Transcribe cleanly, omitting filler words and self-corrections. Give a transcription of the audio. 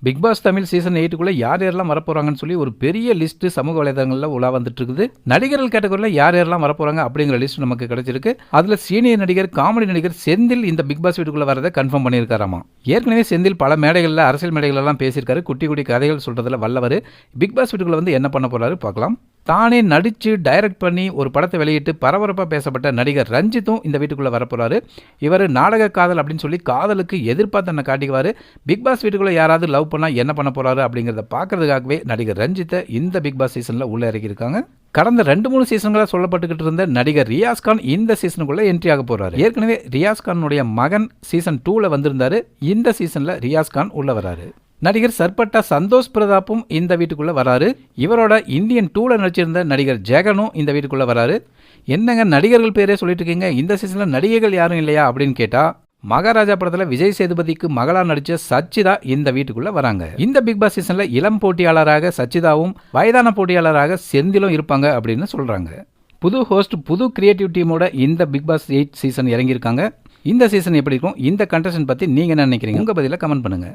Big pass Tamil season 8க்குள்ள யார் யாரெல்லாம் வரப்போறாங்கன்னு சொல்லி ஒரு பெரிய லிஸ்ட் சமூக வலைதளங்களில் உலா வந்துட்டு இருக்குது. நடிகர்கள் கேட்டகரியில் யார் யாரெல்லாம் வரப்போறாங்க அப்படிங்கிற லிஸ்ட் நமக்கு கிடைச்சிருக்கு. அதுல சீனியர் நடிகர், காமெடி நடிகர் செந்தில் இந்த பிக் பாஸ் வீட்டுக்குள்ள வரதை கன்ஃபார்ம் பண்ணியிருக்காராமா. ஏற்கனவே செந்தில் பல மேடைகளில், அரசியல் மேடைகள் எல்லாம் பேசியிருக்காரு. குட்டி குட்டி கதைகள் சொல்றதுல வல்லவர். பிக் பாஸ் வீட்டுக்குள்ள வந்து என்ன பண்ண போறாரு பார்க்கலாம். தானே நடிச்சு டைரக்ட் பண்ணி ஒரு படத்தை வெளியிட்டு பரபரப்பாக பேசப்பட்ட நடிகர் ரஞ்சித்தும் இந்த வீட்டுக்குள்ளே வரப்போறாரு. இவர் நாடக காதல் அப்படின்னு சொல்லி காதலுக்கு எதிர்பார்த்து தன்னை காட்டிக்குவார். பிக் பாஸ் வீட்டுக்குள்ளே யாராவது லவ் பண்ணால் என்ன பண்ண போறாரு அப்படிங்கிறத பார்க்கறதுக்காகவே நடிகர் ரஞ்சித்தை இந்த பிக் பாஸ் சீசனில் உள்ள இறக்கியிருக்காங்க. கடந்த 2-3 சீசன்களாக சொல்லப்பட்டுக்கிட்டு இருந்த நடிகர் ரியாஸ்கான் இந்த சீசனுக்குள்ள என்ட்ரி ஆக போறாரு. ஏற்கனவே ரியாஸ்கானுடைய மகன் சீசன் 2ல வந்திருந்தாரு. இந்த சீசன்ல ரியாஸ்கான் உள்ள வராரு. நடிகர் சர்பட்டா சந்தோஷ் பிரதாப்பும் இந்த வீட்டுக்குள்ள வராரு. இவரோட இந்தியன் 2ல நடிச்சிருந்த நடிகர் ஜெகனும் இந்த வீட்டுக்குள்ள வராரு. என்னங்க நடிகர்கள் பேரே சொல்லிட்டு இருக்கீங்க, இந்த சீசன்ல நடிகைகள் யாரும் இல்லையா அப்படின்னு கேட்டா, மகாராஜா படத்துல விஜய் சேதுபதிக்கு மகளா நடிச்ச சச்சிதா இந்த வீட்டுக்குள்ள வராங்க. இந்த பிக் பாஸ் சீசன்ல இளம் போட்டியாளராக சச்சிதாவும் வயதான போட்டியாளராக செந்திலும் இருப்பாங்க அப்படின்னு சொல்றாங்க. புது ஹோஸ்ட், புது கிரியேட்டிவ் டீமோட இந்த பிக் பாஸ் 8 சீசன் இறங்கியிருக்காங்க. இந்த சீசன் எப்படி இருக்கும், இந்த கண்டஸ்டன்ட் பத்தி நீங்க என்ன நினைக்கிறீங்க? உங்க பதில கமெண்ட் பண்ணுங்க.